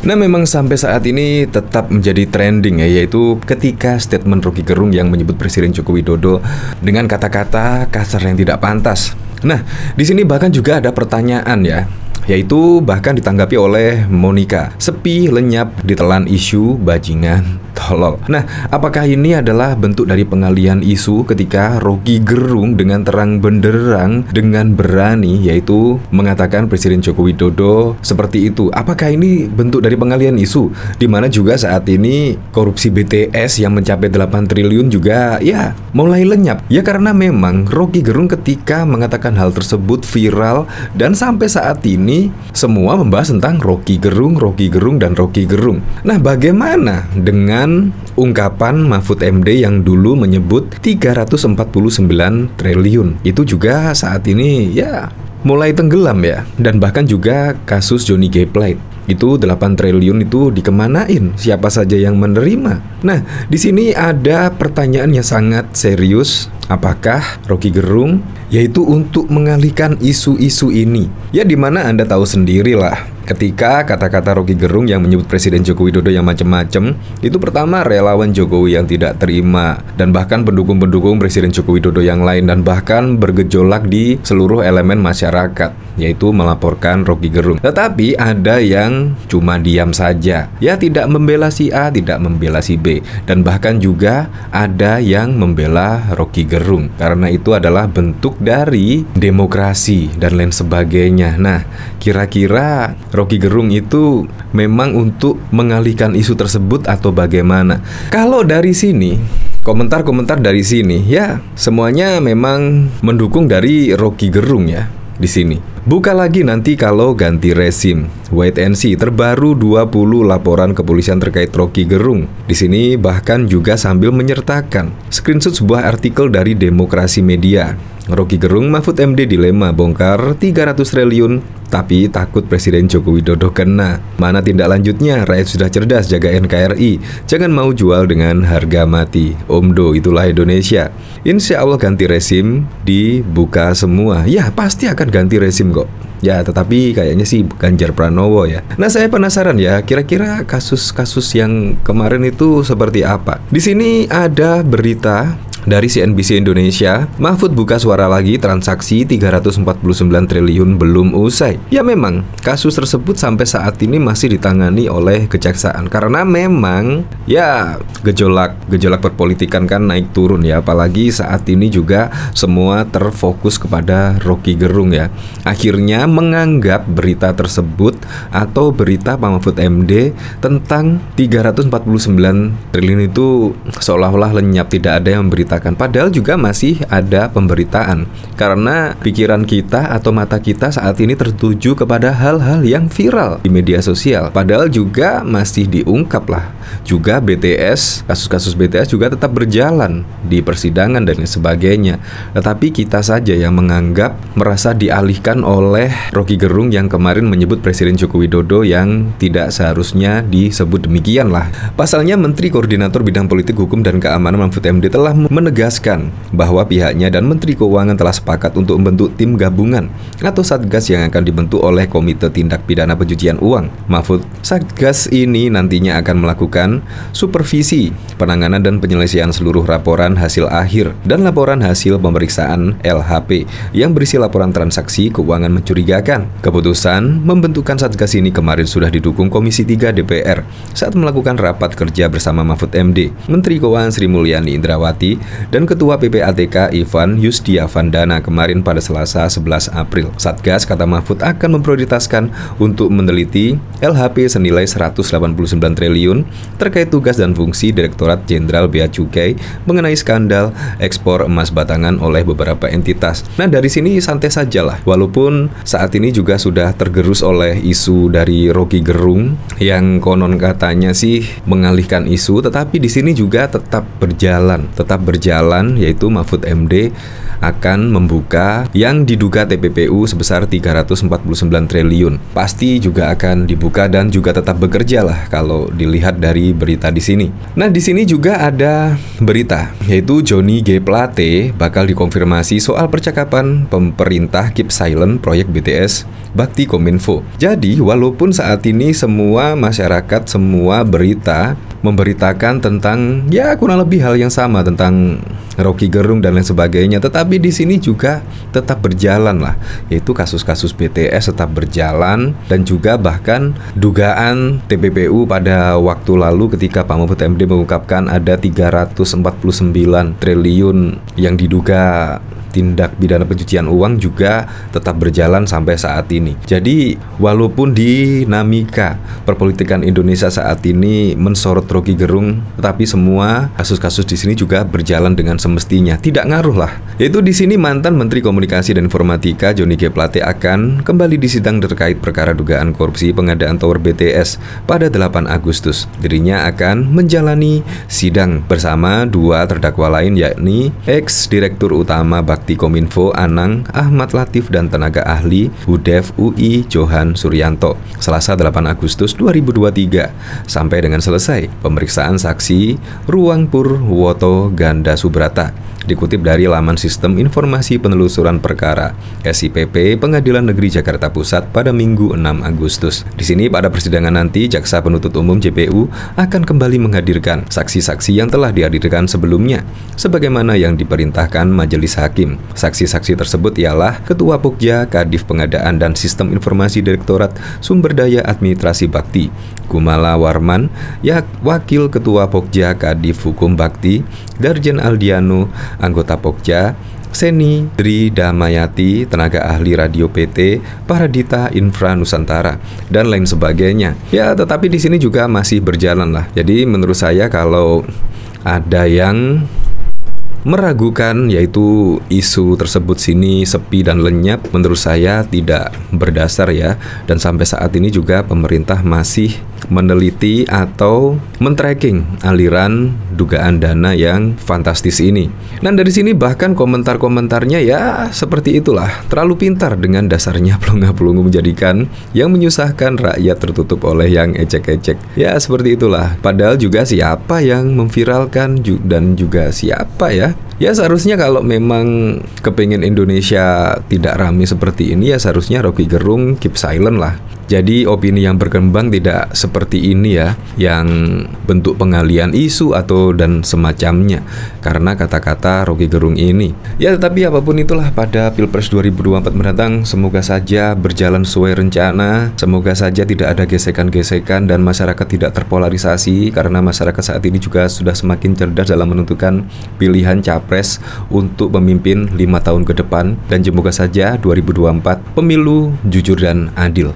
Nah, memang sampai saat ini tetap menjadi trending ya, yaitu ketika statement Rocky Gerung yang menyebut Presiden Joko Widodo dengan kata-kata kasar yang tidak pantas. Nah, di sini bahkan juga ada pertanyaan ya, yaitu bahkan ditanggapi oleh Monica, sepi lenyap ditelan isu bajingan tolol. Nah, apakah ini adalah bentuk dari pengalihan isu ketika Rocky Gerung dengan terang benderang, dengan berani, yaitu mengatakan Presiden Joko Widodo seperti itu? Apakah ini bentuk dari pengalihan isu? Dimana juga saat ini korupsi BTS yang mencapai 8 triliun juga ya mulai lenyap. Ya karena memang Rocky Gerung ketika mengatakan hal tersebut viral, dan sampai saat ini semua membahas tentang Rocky Gerung, dan Rocky Gerung. Nah, bagaimana dengan ungkapan Mahfud MD yang dulu menyebut 349 triliun? Itu juga saat ini ya mulai tenggelam ya. Dan bahkan juga kasus Johnny G. Plate, itu 8 triliun itu dikemanain? Siapa saja yang menerima? Nah, di sini ada pertanyaan yang sangat serius. Apakah Rocky Gerung yaitu untuk mengalihkan isu-isu ini? Ya dimana Anda tahu sendirilah, ketika kata-kata Rocky Gerung yang menyebut Presiden Joko Widodo yang macam-macam, itu pertama relawan Jokowi yang tidak terima, dan bahkan pendukung-pendukung Presiden Joko Widodo yang lain, dan bahkan bergejolak di seluruh elemen masyarakat, yaitu melaporkan Rocky Gerung. Tetapi ada yang cuma diam saja, ya tidak membela si A, tidak membela si B, dan bahkan juga ada yang membela Rocky Gerung karena itu adalah bentuk dari demokrasi dan lain sebagainya. Nah, kira-kira Rocky Gerung itu memang untuk mengalihkan isu tersebut atau bagaimana? Kalau dari sini, komentar-komentar dari sini ya semuanya memang mendukung dari Rocky Gerung ya. Di sini buka lagi nanti kalau ganti rezim. Wait and see, terbaru 20 laporan kepolisian terkait Rocky Gerung. Di sini bahkan juga sambil menyertakan screenshot sebuah artikel dari Demokrasi Media. Rocky Gerung, Mahfud MD dilema bongkar 300 triliun tapi takut Presiden Joko Widodo kena. Mana tindak lanjutnya? Rakyat sudah cerdas, jaga NKRI, jangan mau jual dengan harga mati. Omdo, itulah Indonesia. Insya Allah ganti rezim dibuka semua. Ya pasti akan ganti rezim kok. Ya tetapi kayaknya sih Ganjar Pranowo ya. Nah, saya penasaran ya, kira-kira kasus-kasus yang kemarin itu seperti apa? Di sini ada berita dari CNBC Indonesia, Mahfud buka suara lagi, transaksi 349 triliun belum usai. Ya memang, kasus tersebut sampai saat ini masih ditangani oleh kejaksaan karena memang ya gejolak perpolitikan kan naik turun ya. Apalagi saat ini juga semua terfokus kepada Rocky Gerung ya. Akhirnya menganggap berita tersebut atau berita Pak Mahfud MD tentang 349 triliun itu seolah-olah lenyap, tidak ada yang memberitakan. Padahal juga masih ada pemberitaan karena pikiran kita atau mata kita saat ini tertuju kepada hal-hal yang viral di media sosial. Padahal juga masih diungkap lah. Juga BTS, kasus-kasus BTS juga tetap berjalan di persidangan dan sebagainya. Tetapi kita saja yang menganggap merasa dialihkan oleh Rocky Gerung yang kemarin menyebut Presiden Joko Widodo yang tidak seharusnya disebut demikian lah. Pasalnya Menteri Koordinator Bidang Politik, Hukum, dan Keamanan Mahfud MD telah menegaskan bahwa pihaknya dan Menteri Keuangan telah sepakat untuk membentuk tim gabungan atau Satgas yang akan dibentuk oleh Komite Tindak Pidana Pencucian Uang. Mahfud, Satgas ini nantinya akan melakukan supervisi penanganan dan penyelesaian seluruh laporan hasil akhir dan laporan hasil pemeriksaan LHP yang berisi laporan transaksi keuangan mencurigakan. Keputusan membentukkan Satgas ini kemarin sudah didukung Komisi 3 DPR saat melakukan rapat kerja bersama Mahfud MD, Menteri Keuangan Sri Mulyani Indrawati, dan Ketua PPATK Ivan Yusdiavandana kemarin pada Selasa 11 April. Satgas, kata Mahfud, akan memprioritaskan untuk meneliti LHP senilai 189 triliun terkait tugas dan fungsi Direktorat Jenderal Bea Cukai mengenai skandal ekspor emas batangan oleh beberapa entitas. Nah, dari sini santai sajalah. Walaupun saat ini juga sudah tergerus oleh isu dari Rocky Gerung yang konon katanya sih mengalihkan isu, tetapi di sini juga tetap berjalan, yaitu Mahfud MD akan membuka yang diduga TPPU sebesar 349 triliun. Pasti juga akan dibuka dan juga tetap bekerja lah kalau dilihat dari berita di sini. Nah, di sini juga ada berita yaitu Johnny G. Plate bakal dikonfirmasi soal percakapan pemerintah keep silent proyek BTS Bakti Kominfo. Jadi walaupun saat ini semua masyarakat, semua berita memberitakan tentang ya kurang lebih hal yang sama tentang Rocky Gerung dan lain sebagainya, tetapi di sini juga tetap berjalan lah, yaitu kasus-kasus BTS tetap berjalan, dan juga bahkan dugaan TPPU pada waktu lalu ketika Pak Mahfud MD mengungkapkan ada 349 triliun yang diduga tindak pidana pencucian uang juga tetap berjalan sampai saat ini. Jadi walaupun dinamika perpolitikan Indonesia saat ini mensorot Rocky Gerung, tetapi semua kasus-kasus di sini juga berjalan dengan semestinya, tidak ngaruh lah. Yaitu di sini mantan Menteri Komunikasi dan Informatika Johnny G. Plate akan kembali disidang terkait perkara dugaan korupsi pengadaan tower BTS pada 8 Agustus. Dirinya akan menjalani sidang bersama dua terdakwa lain, yakni ex-direktur utama Bakti Kominfo Anang Ahmad Latif dan tenaga ahli Hudef UI Johan Suryanto, Selasa 8 Agustus 2023, sampai dengan selesai pemeriksaan saksi Ruang Purwoto Ganda Subrata. Dikutip dari laman Sistem Informasi Penelusuran Perkara SIPP Pengadilan Negeri Jakarta Pusat pada Minggu 6 Agustus. Di sini pada persidangan nanti Jaksa Penuntut Umum JPU akan kembali menghadirkan saksi-saksi yang telah dihadirkan sebelumnya sebagaimana yang diperintahkan Majelis Hakim. Saksi-saksi tersebut ialah Ketua Pokja Kadif Pengadaan dan Sistem Informasi Direktorat Sumber Daya Administrasi Bakti Gumala Warman, Wakil Ketua Pokja Kadif Hukum Bakti Darjen Aldiano, anggota Pokja Seni Dri Damayati, tenaga ahli radio PT Paradita Infra Nusantara, dan lain sebagainya. Ya, tetapi di sini juga masih berjalan lah. Jadi menurut saya kalau ada yang meragukan yaitu isu tersebut sini sepi dan lenyap, menurut saya tidak berdasar ya. Dan sampai saat ini juga pemerintah masih meneliti atau men-tracking aliran dugaan dana yang fantastis ini. Dan dari sini bahkan komentar-komentarnya ya seperti itulah, terlalu pintar dengan dasarnya pelongo-pelongo menjadikan yang menyusahkan rakyat tertutup oleh yang ecek-ecek. Ya seperti itulah. Padahal juga siapa yang memviralkan dan juga siapa ya? Ya seharusnya kalau memang kepingin Indonesia tidak ramai seperti ini, ya seharusnya Rocky Gerung keep silent lah. Jadi opini yang berkembang tidak seperti ini ya, yang bentuk pengalian isu atau dan semacamnya karena kata-kata Rocky Gerung ini. Ya tetapi apapun itulah, pada Pilpres 2024 mendatang semoga saja berjalan sesuai rencana, semoga saja tidak ada gesekan-gesekan dan masyarakat tidak terpolarisasi, karena masyarakat saat ini juga sudah semakin cerdas dalam menentukan pilihan capres untuk memimpin 5 tahun ke depan, dan semoga saja 2024 pemilu jujur dan adil.